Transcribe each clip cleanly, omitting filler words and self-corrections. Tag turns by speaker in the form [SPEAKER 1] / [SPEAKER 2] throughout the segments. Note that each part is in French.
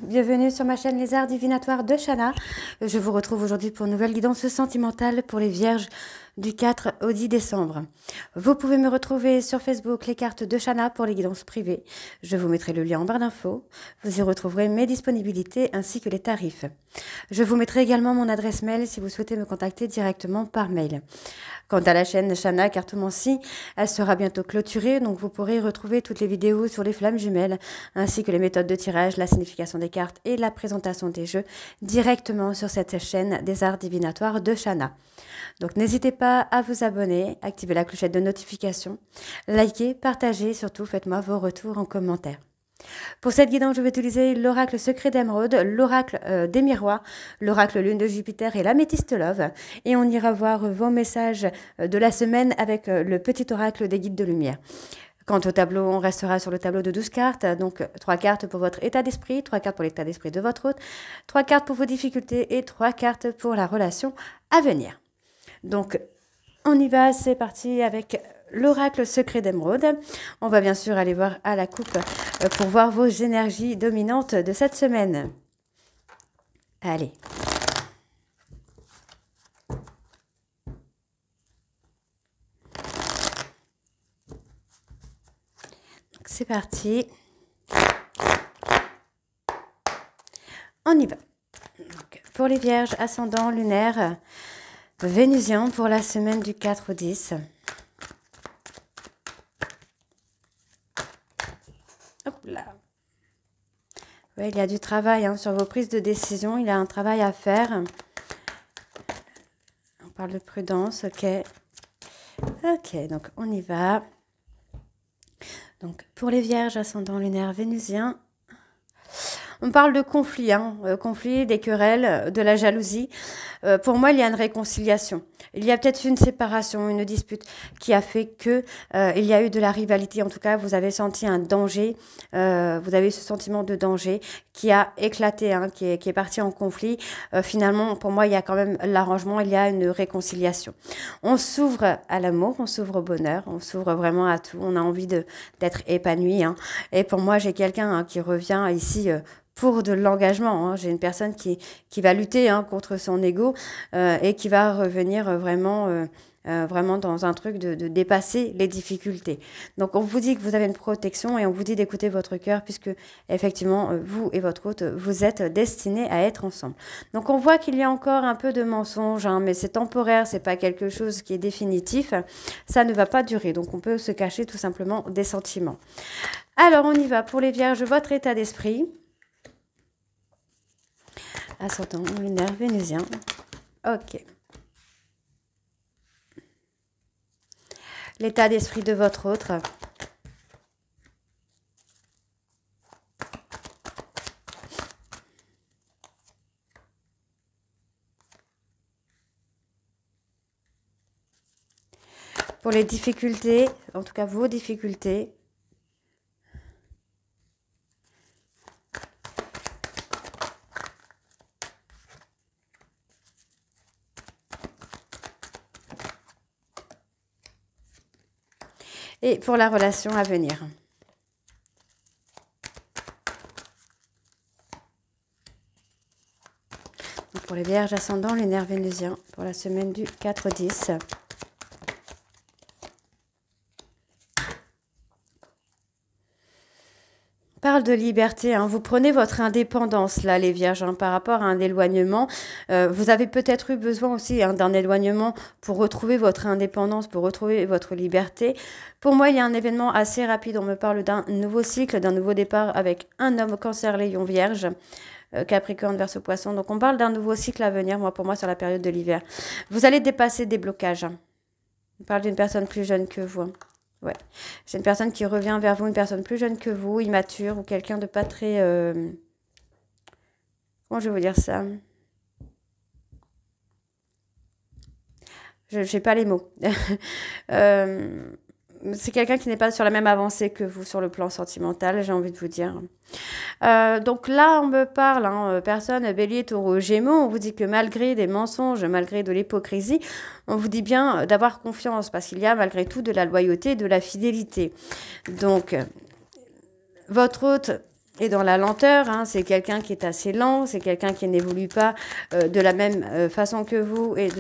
[SPEAKER 1] bienvenue sur ma chaîne Les Arts Divinatoires de Shana. Je vous retrouve aujourd'hui pour une nouvelle guidance sentimentale pour les Vierges du 4 au 10 décembre. Vous pouvez me retrouver sur Facebook, les cartes de Shana pour les guidances privées. Je vous mettrai le lien en barre d'infos. Vous y retrouverez mes disponibilités ainsi que les tarifs. Je vous mettrai également mon adresse mail si vous souhaitez me contacter directement par mail. Quant à la chaîne Shana Cartomancie, elle sera bientôt clôturée, donc vous pourrez retrouver toutes les vidéos sur les flammes jumelles, ainsi que les méthodes de tirage, la signification des cartes et la présentation des jeux directement sur cette chaîne des arts divinatoires de Shana. Donc n'hésitez pas à vous abonner, activer la clochette de notification, likez, partagez, surtout faites-moi vos retours en commentaire. Pour cette guidance, je vais utiliser l'oracle secret d'émeraude, l'oracle des miroirs, l'oracle lune de Jupiter et l'améthyste love. Et on ira voir vos messages de la semaine avec le petit oracle des guides de lumière. Quant au tableau, on restera sur le tableau de 12 cartes. Donc 3 cartes pour votre état d'esprit, 3 cartes pour l'état d'esprit de votre hôte, 3 cartes pour vos difficultés et 3 cartes pour la relation à venir. Donc on y va, c'est parti avec l'oracle secret d'émeraude. On va bien sûr aller voir à la coupe pour voir vos énergies dominantes de cette semaine. Allez. C'est parti. On y va. Donc, pour les vierges, ascendant lunaire, vénusien pour la semaine du 4 au 10. Hop là. Ouais, il y a du travail sur vos prises de décision. Il y a un travail à faire. On parle de prudence, ok. Ok, donc on y va. Donc pour les vierges, ascendant lunaire vénusien, on parle de conflit, conflit, des querelles, de la jalousie. Pour moi, il y a une réconciliation. Il y a peut-être une séparation, une dispute qui a fait que il y a eu de la rivalité. En tout cas, vous avez senti un danger. Vous avez eu ce sentiment de danger qui a éclaté, qui est parti en conflit. Finalement, pour moi, il y a quand même l'arrangement. Il y a une réconciliation. On s'ouvre à l'amour, on s'ouvre au bonheur, on s'ouvre vraiment à tout. On a envie d'être épanoui. Et pour moi, j'ai quelqu'un qui revient ici pour de l'engagement. J'ai une personne qui va lutter contre son ego et qui va revenir vraiment dans un truc de dépasser les difficultés. Donc on vous dit que vous avez une protection et on vous dit d'écouter votre cœur puisque effectivement vous et votre hôte vous êtes destinés à être ensemble. Donc on voit qu'il y a encore un peu de mensonge, mais c'est temporaire, c'est pas quelque chose qui est définitif. Ça ne va pas durer, donc on peut se cacher tout simplement des sentiments. Alors on y va pour les vierges, votre état d'esprit. Ascendant lunaire vénusien. Ok. L'état d'esprit de votre autre. Pour les difficultés, en tout cas vos difficultés. Et pour la relation à venir. Donc pour les vierges ascendants, lunaire vénusien, pour la semaine du 4-10. Parle de liberté, vous prenez votre indépendance là les vierges par rapport à un éloignement. Vous avez peut-être eu besoin aussi d'un éloignement pour retrouver votre indépendance, pour retrouver votre liberté. Pour moi, il y a un événement assez rapide. On me parle d'un nouveau cycle, d'un nouveau départ avec un homme cancer, lion, vierge. Capricorne, Verseau, Poisson. Donc on parle d'un nouveau cycle à venir, pour moi sur la période de l'hiver. Vous allez dépasser des blocages. On parle d'une personne plus jeune que vous. Ouais, c'est une personne qui revient vers vous, une personne plus jeune que vous, immature, ou quelqu'un de pas très... Comment je vais vous dire ça? Je n'ai pas les mots. C'est quelqu'un qui n'est pas sur la même avancée que vous sur le plan sentimental, j'ai envie de vous dire. Donc là, on me parle, personne, bélier, taureau, gémeaux, on vous dit que malgré des mensonges, malgré de l'hypocrisie, on vous dit bien d'avoir confiance, parce qu'il y a malgré tout de la loyauté, de la fidélité. Donc, votre hôte et dans la lenteur, hein. C'est quelqu'un qui est assez lent, c'est quelqu'un qui n'évolue pas de la même façon que vous et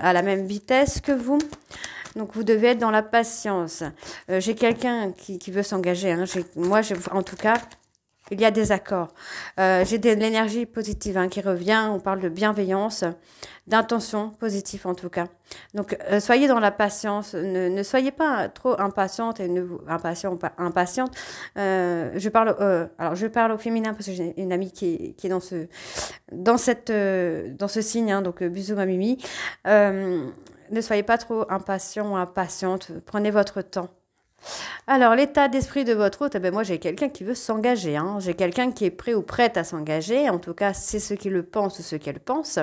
[SPEAKER 1] à la même vitesse que vous. Donc, vous devez être dans la patience. J'ai quelqu'un qui veut s'engager. Hein. En tout cas, il y a des accords. J'ai de l'énergie positive qui revient. On parle de bienveillance, d'intention positive en tout cas. Donc, soyez dans la patience. Ne soyez pas trop impatiente et impatiente. Je parle au féminin parce que j'ai une amie qui est dans ce signe. Donc, bisous ma Mimi. Ne soyez pas trop impatient ou impatiente. Prenez votre temps. Alors, l'état d'esprit de votre hôte, moi j'ai quelqu'un qui veut s'engager. J'ai quelqu'un qui est prêt ou prête à s'engager. En tout cas, c'est ceux qui le pensent ou ceux qu'elle pense.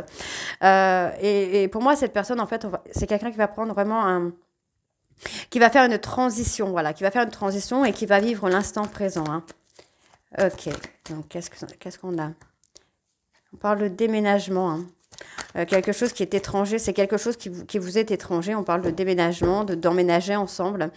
[SPEAKER 1] Et pour moi, cette personne, en fait, c'est quelqu'un qui va prendre vraiment qui va faire une transition, voilà, qui va faire une transition et qui va vivre l'instant présent. Ok, donc qu'est-ce qu'on a? On parle de déménagement. Quelque chose qui est étranger, c'est quelque chose qui vous est étranger. On parle de déménagement, d'emménager ensemble,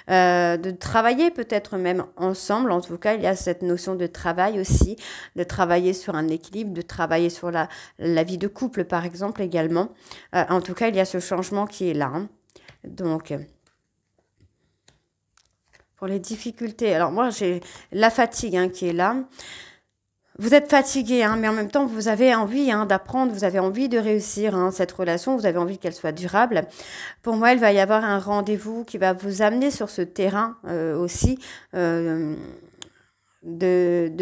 [SPEAKER 1] de travailler peut-être même ensemble. En tout cas, il y a cette notion de travail aussi, de travailler sur un équilibre, de travailler sur la vie de couple, par exemple, également. En tout cas, il y a ce changement qui est là. Donc, pour les difficultés, alors moi, j'ai la fatigue qui est là. Vous êtes fatigué, mais en même temps, vous avez envie d'apprendre, vous avez envie de réussir cette relation, vous avez envie qu'elle soit durable. Pour moi, il va y avoir un rendez-vous qui va vous amener sur ce terrain aussi de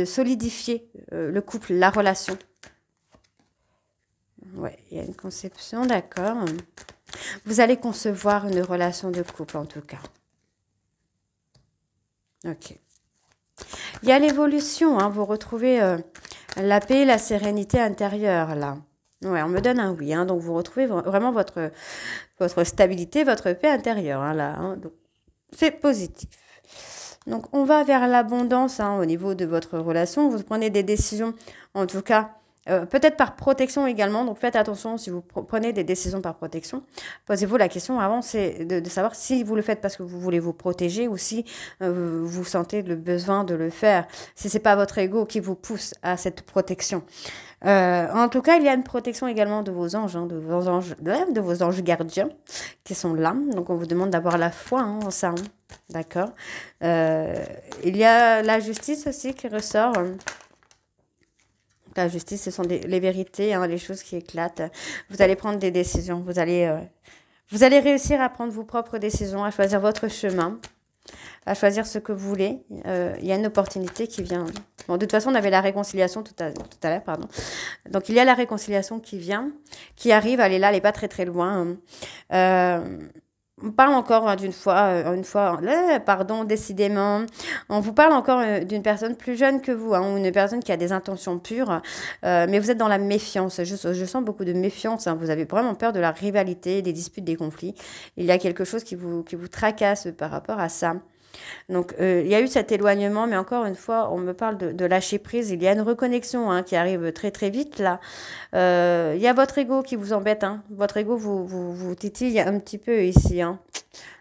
[SPEAKER 1] solidifier le couple, la relation. Ouais, il y a une conception, d'accord. Vous allez concevoir une relation de couple, en tout cas. Ok. Il y a l'évolution, vous retrouvez la paix, la sérénité intérieure, là. Ouais, on me donne un oui, donc vous retrouvez vraiment votre stabilité, votre paix intérieure, là. Donc, c'est positif. Donc, on va vers l'abondance au niveau de votre relation. Vous prenez des décisions, en tout cas, peut-être par protection également. Donc, faites attention si vous prenez des décisions par protection. Posez-vous la question avant, c'est de savoir si vous le faites parce que vous voulez vous protéger ou si vous sentez le besoin de le faire. Si c'est pas votre ego qui vous pousse à cette protection. En tout cas, il y a une protection également de vos anges, de vos anges gardiens qui sont là. Donc, on vous demande d'avoir la foi en ça. D'accord. Il y a la justice aussi qui ressort. La justice, ce sont les vérités, les choses qui éclatent. Vous allez prendre des décisions. Vous allez réussir à prendre vos propres décisions, à choisir votre chemin, à choisir ce que vous voulez. Il y a une opportunité qui vient. Bon, de toute façon, on avait la réconciliation tout à l'heure, pardon. Donc, il y a la réconciliation qui vient, qui arrive. Elle est là, elle n'est pas très, très loin. On parle encore décidément. On vous parle encore d'une personne plus jeune que vous, ou une personne qui a des intentions pures, mais vous êtes dans la méfiance. Je sens beaucoup de méfiance. Vous avez vraiment peur de la rivalité, des disputes, des conflits. Il y a quelque chose qui vous tracasse par rapport à ça. Donc, il y a eu cet éloignement, mais encore une fois, on me parle de lâcher prise. Il y a une reconnexion qui arrive très, très vite, là. Il y a votre ego qui vous embête. Votre ego vous titille un petit peu ici.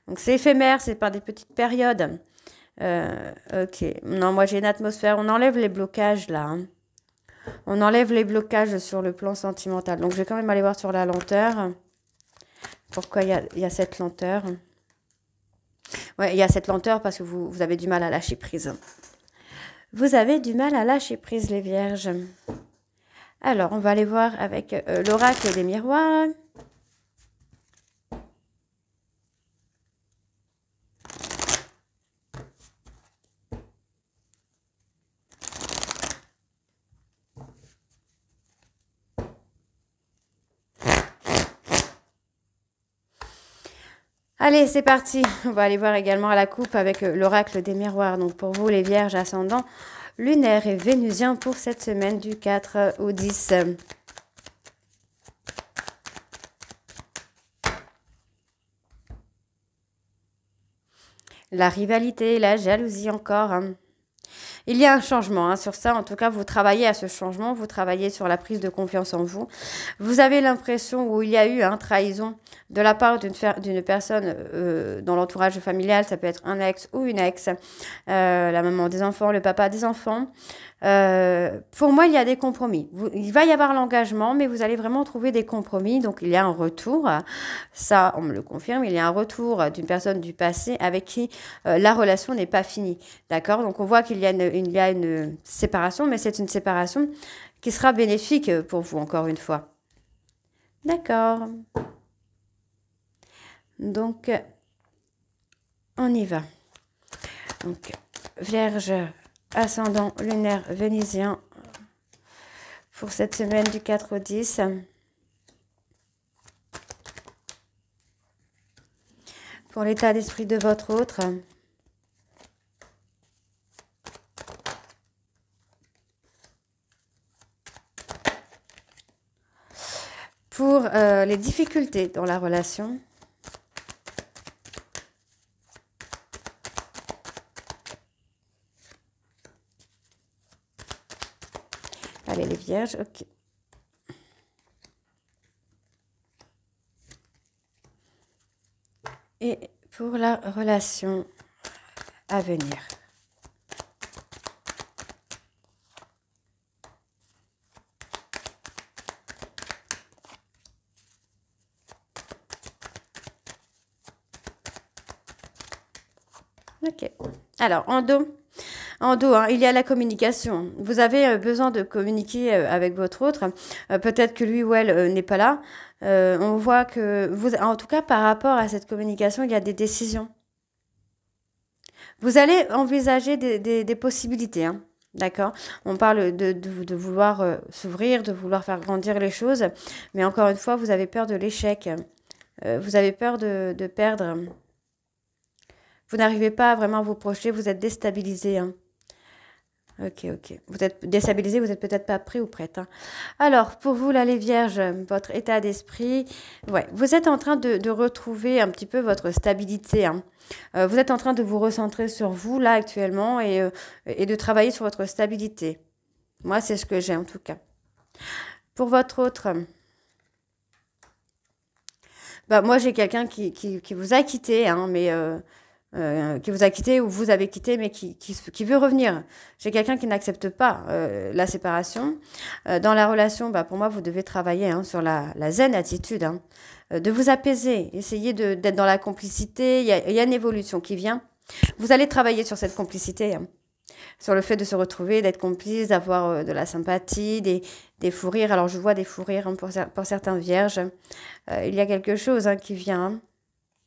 [SPEAKER 1] Donc, c'est éphémère, c'est par des petites périodes. Ok. Non, moi, j'ai une atmosphère. On enlève les blocages, là. On enlève les blocages sur le plan sentimental. Donc, je vais quand même aller voir sur la lenteur. Pourquoi il y a cette lenteur ? Ouais, il y a cette lenteur parce que vous avez du mal à lâcher prise. Vous avez du mal à lâcher prise, les vierges. Alors, on va aller voir avec l'oracle des miroirs. Allez, c'est parti. On va aller voir également à la coupe avec l'oracle des miroirs. Donc, pour vous, les vierges ascendants lunaire et vénusien pour cette semaine du 4 au 10. La rivalité, la jalousie encore. Il y a un changement hein, sur ça. En tout cas, vous travaillez à ce changement. Vous travaillez sur la prise de confiance en vous. Vous avez l'impression où il y a eu trahison de la part d'une personne dans l'entourage familial. Ça peut être un ex ou une ex, la maman des enfants, le papa des enfants. Pour moi, il y a des compromis. Il va y avoir l'engagement, mais vous allez vraiment trouver des compromis. Donc, il y a un retour. Ça, on me le confirme. Il y a un retour d'une personne du passé avec qui la relation n'est pas finie. D'accord? Donc, on voit qu'il y a une séparation, mais c'est une séparation qui sera bénéfique pour vous, encore une fois. D'accord. Donc, on y va. Donc, Vierge, ascendant lunaire vénusien pour cette semaine du 4 au 10. Pour l'état d'esprit de votre autre. Pour les difficultés dans la relation. Allez, les vierges, ok. Et pour la relation à venir. Ok. Alors, en dos, il y a la communication. Vous avez besoin de communiquer avec votre autre. Peut-être que lui ou elle n'est pas là. On voit que, en tout cas, par rapport à cette communication, il y a des décisions. Vous allez envisager des possibilités, hein. D'accord? On parle de vouloir s'ouvrir, de vouloir faire grandir les choses. Mais encore une fois, vous avez peur de l'échec. Vous avez peur de perdre. Vous n'arrivez pas vraiment à vous projeter, vous êtes déstabilisé. Hein. Ok. Vous êtes déstabilisé, vous n'êtes peut-être pas prêt ou prête. Hein. Alors, pour vous, là, les vierges, votre état d'esprit, ouais, vous êtes en train de retrouver un petit peu votre stabilité. Hein. Vous êtes en train de vous recentrer sur vous, là, actuellement, et de travailler sur votre stabilité. Moi, c'est ce que j'ai, en tout cas. Pour votre autre... Bah, moi, j'ai quelqu'un qui vous a quitté, hein, mais... qui vous a quitté ou vous avez quitté, mais qui veut revenir. J'ai quelqu'un qui n'accepte pas la séparation. Dans la relation, bah, pour moi, vous devez travailler hein, sur la zen attitude, hein, de vous apaiser, essayer d'être dans la complicité. Il y a une évolution qui vient. Vous allez travailler sur cette complicité, hein, sur le fait de se retrouver, d'être complice, d'avoir de la sympathie, des fous rires. Alors, je vois des fous rires hein, pour certains vierges. Il y a quelque chose hein, qui vient.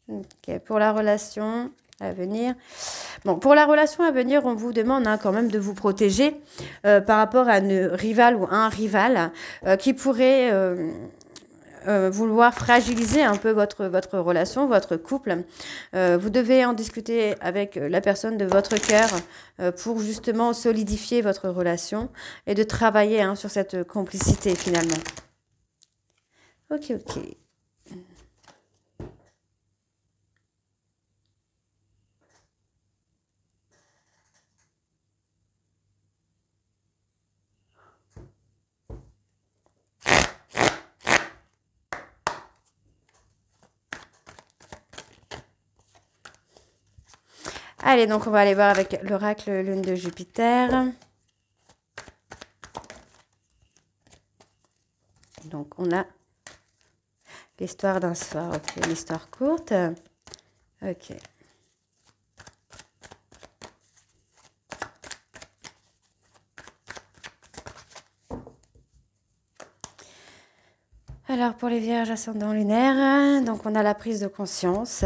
[SPEAKER 1] Hein. Okay. Pour la relation... à venir. Bon, pour la relation à venir, on vous demande hein, quand même de vous protéger par rapport à une rivale ou un rival qui pourrait vouloir fragiliser un peu votre relation, votre couple. Vous devez en discuter avec la personne de votre cœur pour justement solidifier votre relation et de travailler hein, sur cette complicité finalement. Ok. Allez, donc on va aller voir avec l'oracle lune de Jupiter. Donc on a l'histoire d'un soir, ok, une histoire courte. Ok. Alors pour les vierges ascendant lunaire, donc on a la prise de conscience.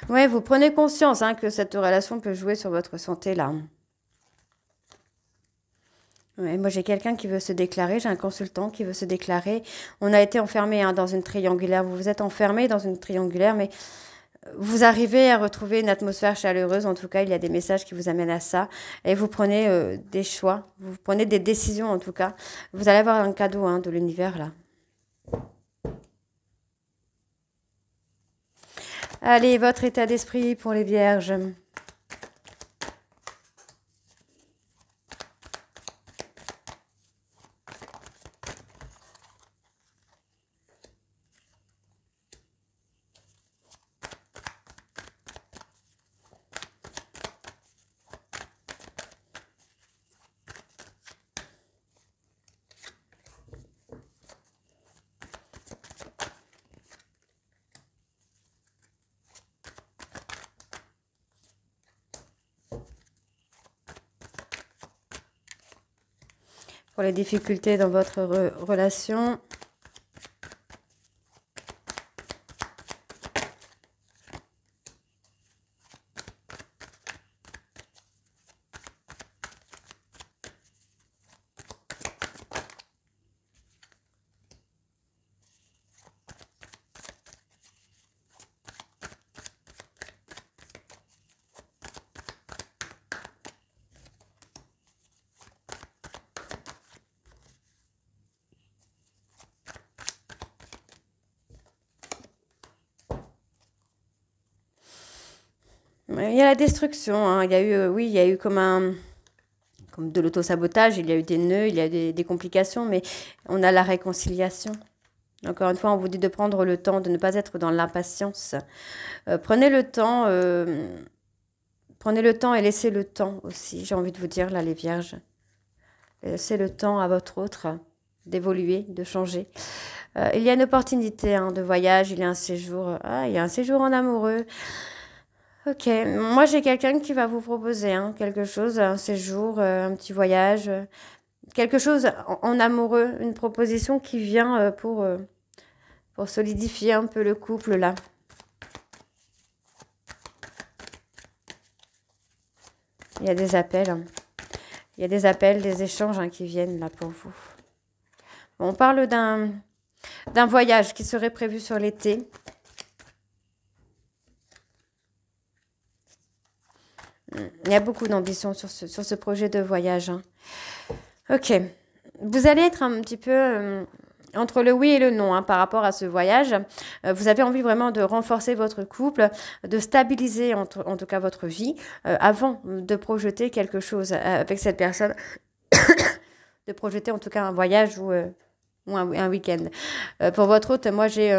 [SPEAKER 1] Ouais, vous prenez conscience hein, que cette relation peut jouer sur votre santé là. Ouais, moi j'ai quelqu'un qui veut se déclarer, j'ai un consultant qui veut se déclarer. On a été enfermé hein, dans une triangulaire. Vous vous êtes enfermé dans une triangulaire, mais vous arrivez à retrouver une atmosphère chaleureuse. En tout cas, il y a des messages qui vous amènent à ça. Et vous prenez des choix, vous prenez des décisions en tout cas. Vous allez avoir un cadeau hein, de l'univers là. Allez, votre état d'esprit pour les vierges. pour les difficultés dans votre relation. Il y a la destruction, hein. Il y a eu, oui, il y a eu comme de l'auto-sabotage, il y a eu des nœuds, il y a des complications, mais on a la réconciliation. Encore une fois, on vous dit de prendre le temps, de ne pas être dans l'impatience. Prenez le temps et laissez le temps aussi. J'ai envie de vous dire, là, les vierges. Laissez le temps à votre autre d'évoluer, de changer. Il y a une opportunité hein, de voyage, il y a un séjour. Ah, il y a un séjour en amoureux. Ok, moi j'ai quelqu'un qui va vous proposer hein, quelque chose, un séjour, un petit voyage, quelque chose en amoureux, une proposition qui vient pour solidifier un peu le couple là. Il y a des appels, hein. Il y a des appels, des échanges hein, qui viennent là pour vous. Bon, on parle d'un voyage qui serait prévu sur l'été. Il y a beaucoup d'ambition sur ce projet de voyage. Hein. Ok. Vous allez être un petit peu entre le oui et le non hein, par rapport à ce voyage. Vous avez envie vraiment de renforcer votre couple, de stabiliser en tout cas votre vie avant de projeter quelque chose avec cette personne. De projeter en tout cas un voyage ou un week-end. Pour votre autre, moi j'ai...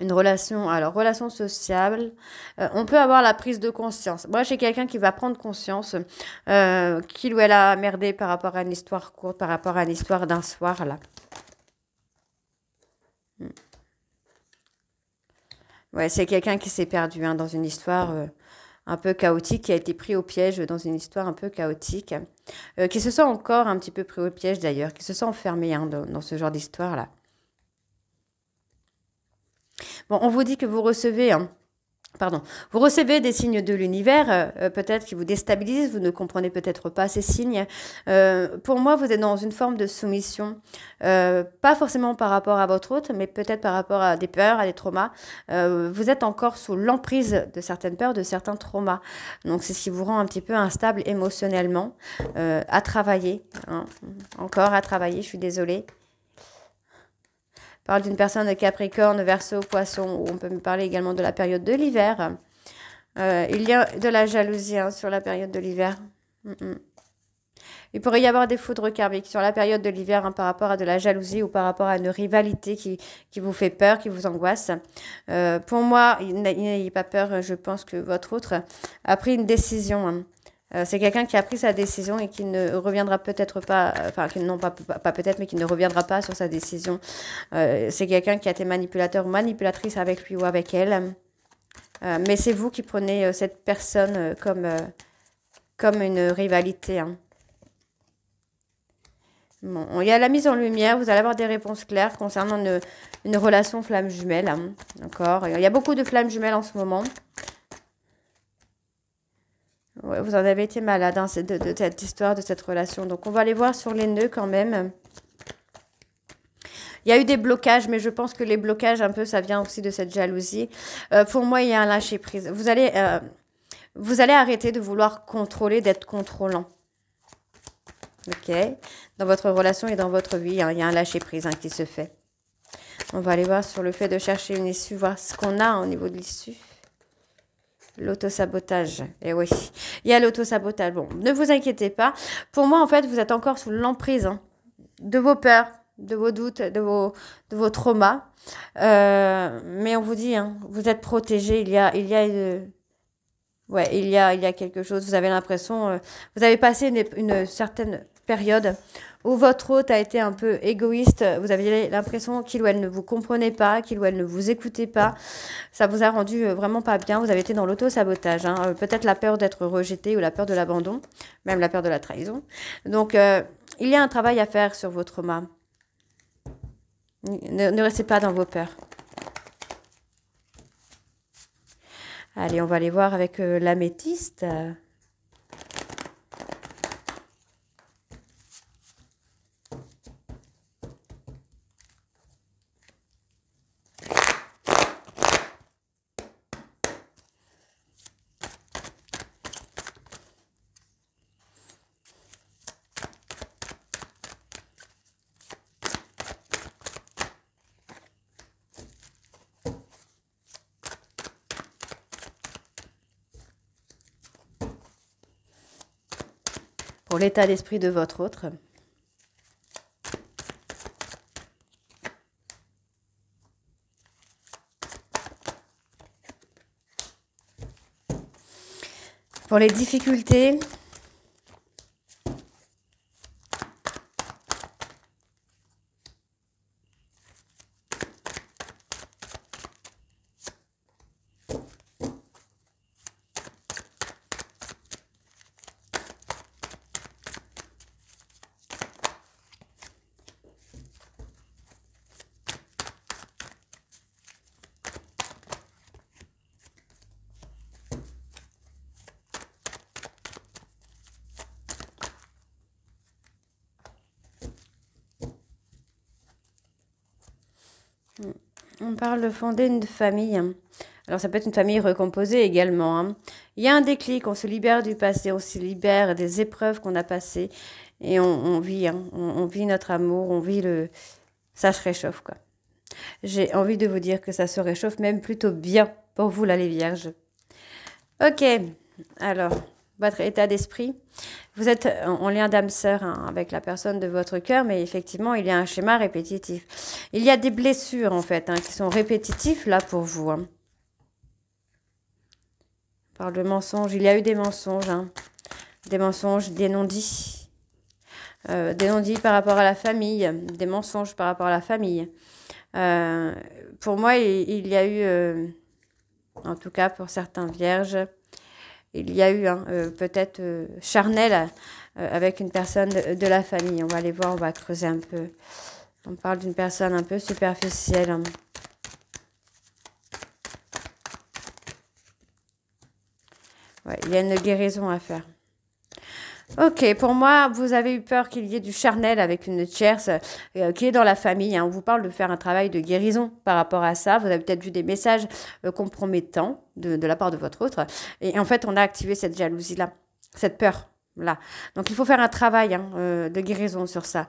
[SPEAKER 1] une relation, alors relation sociale, on peut avoir la prise de conscience. Moi, j'ai quelqu'un qui va prendre conscience qu'il ou elle a merdé par rapport à une histoire courte, par rapport à l'histoire d'un soir, là. Ouais, c'est quelqu'un qui s'est perdu hein, dans une histoire un peu chaotique, qui a été pris au piège dans une histoire un peu chaotique, qui se sent encore un petit peu pris au piège d'ailleurs, qui se sent enfermé hein, dans ce genre d'histoire-là. Bon, on vous dit que vous recevez, vous recevez des signes de l'univers, peut-être qui vous déstabilisent, vous ne comprenez peut-être pas ces signes. Pour moi, vous êtes dans une forme de soumission, pas forcément par rapport à votre hôte, mais peut-être par rapport à des peurs, à des traumas. Vous êtes encore sous l'emprise de certaines peurs, de certains traumas. Donc, c'est ce qui vous rend un petit peu instable émotionnellement, à travailler, hein, encore à travailler, je suis désolée. Parle d'une personne de Capricorne, Verseau, Poisson, ou on peut me parler également de la période de l'hiver. Il y a de la jalousie hein, sur la période de l'hiver. Il pourrait y avoir des foudres karmiques sur la période de l'hiver hein, par rapport à de la jalousie ou par rapport à une rivalité qui vous fait peur, qui vous angoisse. Pour moi, n'ayez pas peur, je pense que votre autre a pris une décision. Hein. C'est quelqu'un qui a pris sa décision et qui ne reviendra peut-être pas, enfin, non pas peut-être, mais qui ne reviendra pas sur sa décision. C'est quelqu'un qui a été manipulateur ou manipulatrice avec lui ou avec elle. Mais c'est vous qui prenez cette personne comme une rivalité. Hein. Bon, il y a la mise en lumière, vous allez avoir des réponses claires concernant une relation flamme jumelle. Hein. D'accord. Il y a beaucoup de flammes jumelles en ce moment. Ouais, vous en avez été malade hein, de cette histoire, de cette relation. Donc, on va aller voir sur les nœuds quand même. Il y a eu des blocages, mais je pense que les blocages, un peu, ça vient aussi de cette jalousie. Pour moi, il y a un lâcher-prise. Vous allez arrêter de vouloir contrôler, d'être contrôlant. Ok. Dans votre relation et dans votre vie, hein, il y a un lâcher-prise hein, qui se fait. On va aller voir sur le fait de chercher une issue, voir ce qu'on a au niveau de l'issue. L'autosabotage. Et oui, il y a l'autosabotage. Bon, ne vous inquiétez pas. Pour moi, en fait, vous êtes encore sous l'emprise hein, de vos peurs, de vos doutes, de vos traumas. Mais on vous dit, hein, vous êtes protégés. Il y a quelque chose. Vous avez l'impression, vous avez passé une certaine période où votre hôte a été un peu égoïste, vous aviez l'impression qu'il ou elle ne vous comprenait pas, qu'il ou elle ne vous écoutait pas, ça vous a rendu vraiment pas bien, vous avez été dans l'auto-sabotage, hein. Peut-être la peur d'être rejeté ou la peur de l'abandon, même la peur de la trahison. Donc, Il y a un travail à faire sur vos traumas. Ne restez pas dans vos peurs. Allez, on va aller voir avec l'améthyste. Pour l'état d'esprit de votre autre. Pour les difficultés. On parle de fonder une famille. Alors ça peut être une famille recomposée également, hein. Il y a un déclic, on se libère du passé, on se libère des épreuves qu'on a passées et on vit, hein. On vit notre amour, on vit le... Ça se réchauffe, quoi. J'ai envie de vous dire que ça se réchauffe même plutôt bien pour vous, là, les vierges. Ok, alors, votre état d'esprit. Vous êtes en lien d'âme sœur, hein, avec la personne de votre cœur, mais effectivement, il y a un schéma répétitif. Il y a des blessures, en fait, hein, qui sont répétitives, là, pour vous, hein. On parle de mensonges. Il y a eu des mensonges, hein. Des mensonges, des non-dits. Des non-dits par rapport à la famille. Des mensonges par rapport à la famille. Pour moi, il y a eu, en tout cas pour certains vierges, il y a eu peut-être charnel avec une personne de la famille. On va aller voir, on va creuser un peu. On parle d'une personne un peu superficielle, hein. Ouais, il y a une guérison à faire. Ok, pour moi, vous avez eu peur qu'il y ait du charnel avec une tierce qui est dans la famille, hein. On vous parle de faire un travail de guérison par rapport à ça. Vous avez peut-être vu des messages compromettants de la part de votre autre. Et en fait, on a activé cette jalousie-là, cette peur-là. Donc, il faut faire un travail, hein, de guérison sur ça.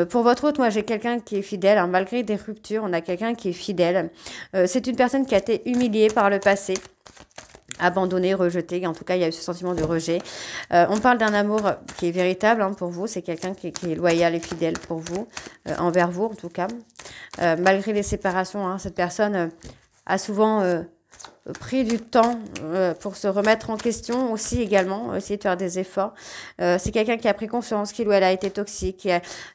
[SPEAKER 1] Pour votre autre, moi, j'ai quelqu'un qui est fidèle, hein. Malgré des ruptures, on a quelqu'un qui est fidèle. C'est une personne qui a été humiliée par le passé. Abandonné, rejeté, en tout cas il y a eu ce sentiment de rejet. On parle d'un amour qui est véritable, hein, pour vous, c'est quelqu'un qui est loyal et fidèle pour vous, envers vous en tout cas. Malgré les séparations, hein, cette personne a souvent pris du temps pour se remettre en question aussi également, essayer de faire des efforts. C'est quelqu'un qui a pris conscience qu'il ou elle a été toxique.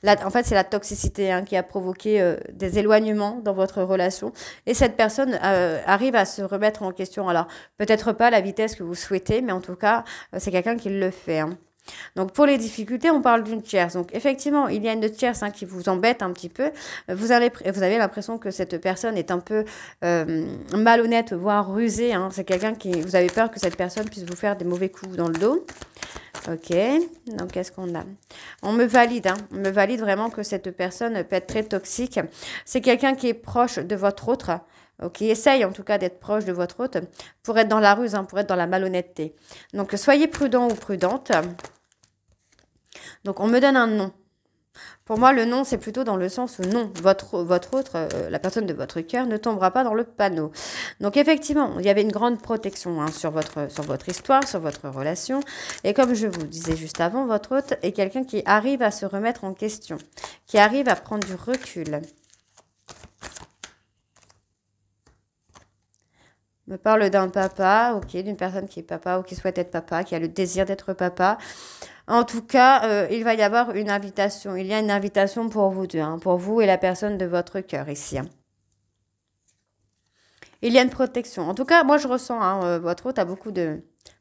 [SPEAKER 1] En fait, c'est la toxicité, hein, qui a provoqué des éloignements dans votre relation. Et cette personne arrive à se remettre en question. Alors, peut-être pas à la vitesse que vous souhaitez, mais en tout cas, c'est quelqu'un qui le fait, hein. Donc, pour les difficultés, on parle d'une tierce. Donc, effectivement, il y a une tierce, hein, qui vous embête un petit peu. Vous avez l'impression que cette personne est un peu malhonnête, voire rusée, hein. C'est quelqu'un qui... Vous avez peur que cette personne puisse vous faire des mauvais coups dans le dos. Ok. Donc, qu'est-ce qu'on a? On me valide, hein. On me valide vraiment que cette personne peut être très toxique. C'est quelqu'un qui est proche de votre autre. Qui essaye en tout cas d'être proche de votre autre pour être dans la ruse, hein, pour être dans la malhonnêteté. Donc, soyez prudent ou prudente. Donc, on me donne un non. Pour moi, le non, c'est plutôt dans le sens où non, votre autre, la personne de votre cœur, ne tombera pas dans le panneau. Donc, effectivement, il y avait une grande protection, hein, sur votre histoire, sur votre relation. Et comme je vous disais juste avant, votre autre est quelqu'un qui arrive à se remettre en question, qui arrive à prendre du recul. Me parle d'un papa, ok, d'une personne qui est papa ou qui souhaite être papa, qui a le désir d'être papa. En tout cas, il va y avoir une invitation. Il y a une invitation pour vous deux, hein, pour vous et la personne de votre cœur ici, hein. Il y a une protection. En tout cas, moi, je ressens, hein, votre hôte a beaucoup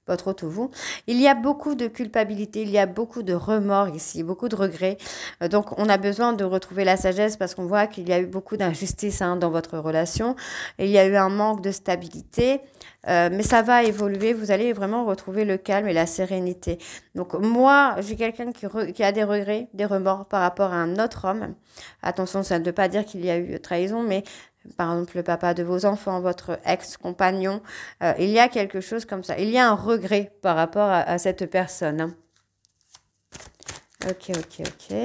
[SPEAKER 1] votre hôte ou vous. Il y a beaucoup de culpabilité, il y a beaucoup de remords ici, beaucoup de regrets. Donc, on a besoin de retrouver la sagesse parce qu'on voit qu'il y a eu beaucoup d'injustice dans votre relation. Il y a eu un manque de stabilité, mais ça va évoluer. Vous allez vraiment retrouver le calme et la sérénité. Donc, moi, j'ai quelqu'un qui a des regrets, des remords par rapport à un autre homme. Attention, ça ne veut pas dire qu'il y a eu trahison, mais par exemple, le papa de vos enfants, votre ex-compagnon, il y a quelque chose comme ça. Il y a un regret par rapport à cette personne. Ok, ok, ok.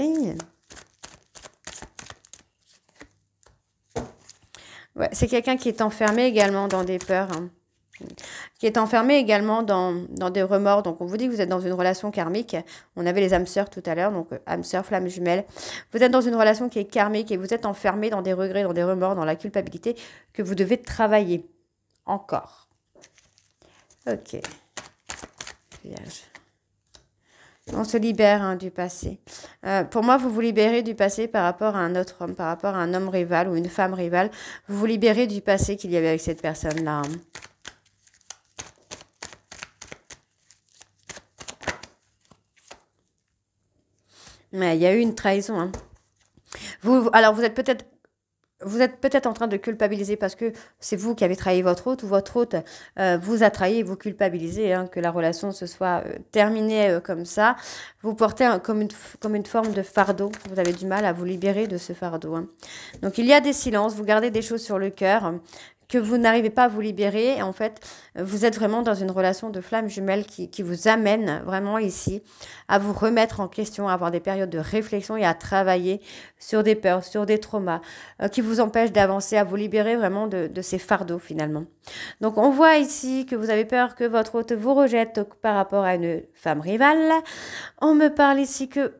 [SPEAKER 1] Ouais, c'est quelqu'un qui est enfermé également dans des peurs, qui est enfermé également dans des remords. Donc, on vous dit que vous êtes dans une relation karmique. On avait les âmes sœurs tout à l'heure, donc âmes sœurs, flammes jumelles. Vous êtes dans une relation qui est karmique et vous êtes enfermé dans des regrets, dans des remords, dans la culpabilité que vous devez travailler encore. Ok. Vierge. On se libère du passé. Pour moi, vous vous libérez du passé par rapport à un autre homme, par rapport à un homme rival ou une femme rivale. Vous vous libérez du passé qu'il y avait avec cette personne-là. Mais il y a eu une trahison. Alors, vous êtes peut-être en train de culpabiliser parce que c'est vous qui avez trahi votre hôte ou votre hôte vous a trahi et vous culpabilisez que la relation se soit terminée comme ça. Vous portez comme une forme de fardeau. Vous avez du mal à vous libérer de ce fardeau. Donc, il y a des silences. Vous gardez des choses sur le cœur que vous n'arrivez pas à vous libérer. Et en fait, vous êtes vraiment dans une relation de flamme jumelle qui vous amène vraiment ici à vous remettre en question, à avoir des périodes de réflexion et à travailler sur des peurs, sur des traumas qui vous empêchent d'avancer, à vous libérer vraiment de ces fardeaux finalement. Donc, on voit ici que vous avez peur que votre hôte vous rejette par rapport à une femme rivale. On me parle ici que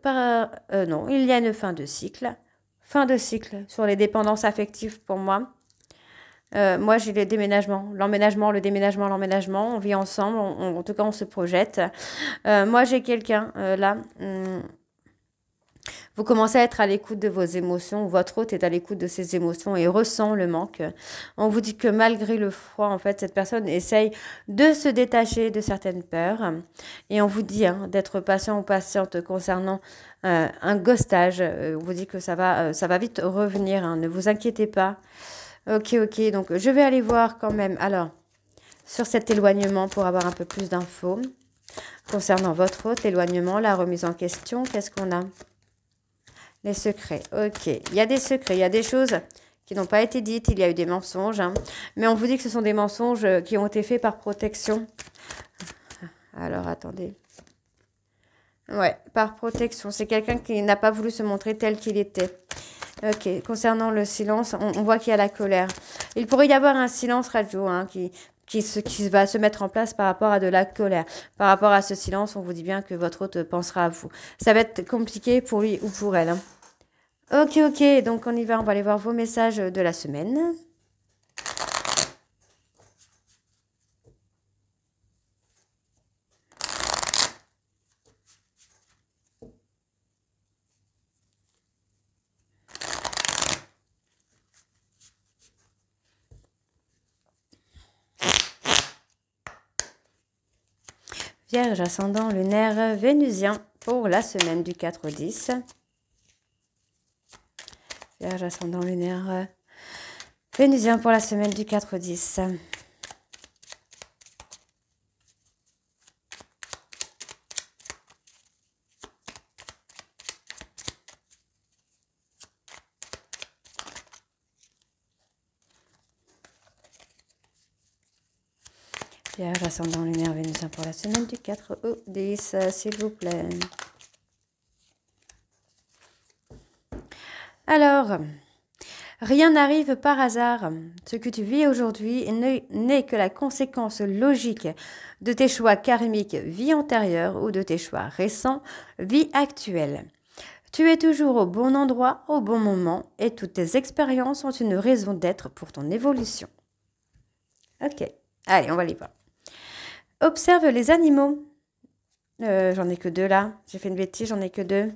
[SPEAKER 1] non, il y a une fin de cycle. Fin de cycle sur les dépendances affectives pour moi. Moi, j'ai les déménagements, l'emménagement, le déménagement, l'emménagement. On vit ensemble, en tout cas, on se projette. Moi, j'ai quelqu'un là. Vous commencez à être à l'écoute de vos émotions. Votre hôte est à l'écoute de ses émotions et ressent le manque. On vous dit que malgré le froid, en fait, cette personne essaye de se détacher de certaines peurs. Et on vous dit d'être patient ou patiente concernant un ghostage. On vous dit que ça va vite revenir. Ne vous inquiétez pas. Ok, ok, donc je vais aller voir quand même, alors, sur cet éloignement pour avoir un peu plus d'infos. Concernant votre hôte, l'éloignement, la remise en question, qu'est-ce qu'on a? Les secrets, ok. Il y a des secrets, il y a des choses qui n'ont pas été dites, il y a eu des mensonges. Mais on vous dit que ce sont des mensonges qui ont été faits par protection. Alors, attendez. Ouais, par protection. C'est quelqu'un qui n'a pas voulu se montrer tel qu'il était. Ok, concernant le silence, on voit qu'il y a la colère. Il pourrait y avoir un silence radio qui va se mettre en place par rapport à de la colère. Par rapport à ce silence, on vous dit bien que votre hôte pensera à vous. Ça va être compliqué pour lui ou pour elle. Ok, ok, donc on y va, on va aller voir vos messages de la semaine. Vierge, ascendant lunaire vénusien pour la semaine du 4 au 10. Vierge, ascendant lunaire vénusien pour la semaine du 4 au 10. Vierge, ascendant lunaire vénusien pour la semaine du 4 au 10, s'il vous plaît. Alors, rien n'arrive par hasard. Ce que tu vis aujourd'hui n'est que la conséquence logique de tes choix karmiques vie antérieure ou de tes choix récents vie actuelle. Tu es toujours au bon endroit, au bon moment et toutes tes expériences ont une raison d'être pour ton évolution. Ok, allez, on va les voir. Observe les animaux. J'en ai que 2 là. J'ai fait une bêtise, j'en ai que 2.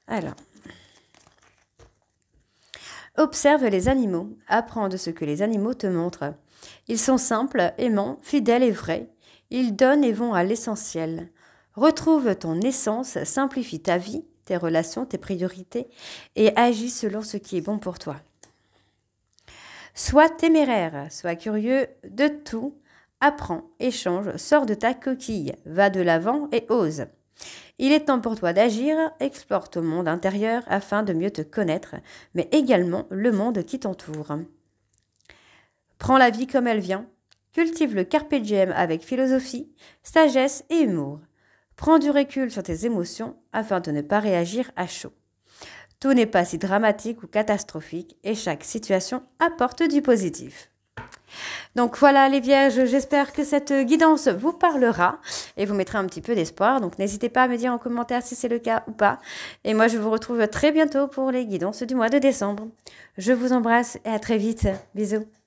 [SPEAKER 1] Alors. Observe les animaux, apprends de ce que les animaux te montrent. Ils sont simples, aimants, fidèles et vrais. Ils donnent et vont à l'essentiel. Retrouve ton essence, simplifie ta vie, tes relations, tes priorités et agis selon ce qui est bon pour toi. Sois téméraire, sois curieux de tout, apprends, échange, sors de ta coquille, va de l'avant et ose. Il est temps pour toi d'agir, explore ton monde intérieur afin de mieux te connaître, mais également le monde qui t'entoure. Prends la vie comme elle vient, cultive le carpe diem avec philosophie, sagesse et humour. Prends du recul sur tes émotions afin de ne pas réagir à chaud. Tout n'est pas si dramatique ou catastrophique et chaque situation apporte du positif. Donc voilà les vierges, j'espère que cette guidance vous parlera et vous mettra un petit peu d'espoir. Donc n'hésitez pas à me dire en commentaire si c'est le cas ou pas. Et moi je vous retrouve très bientôt pour les guidances du mois de décembre. Je vous embrasse et à très vite. Bisous.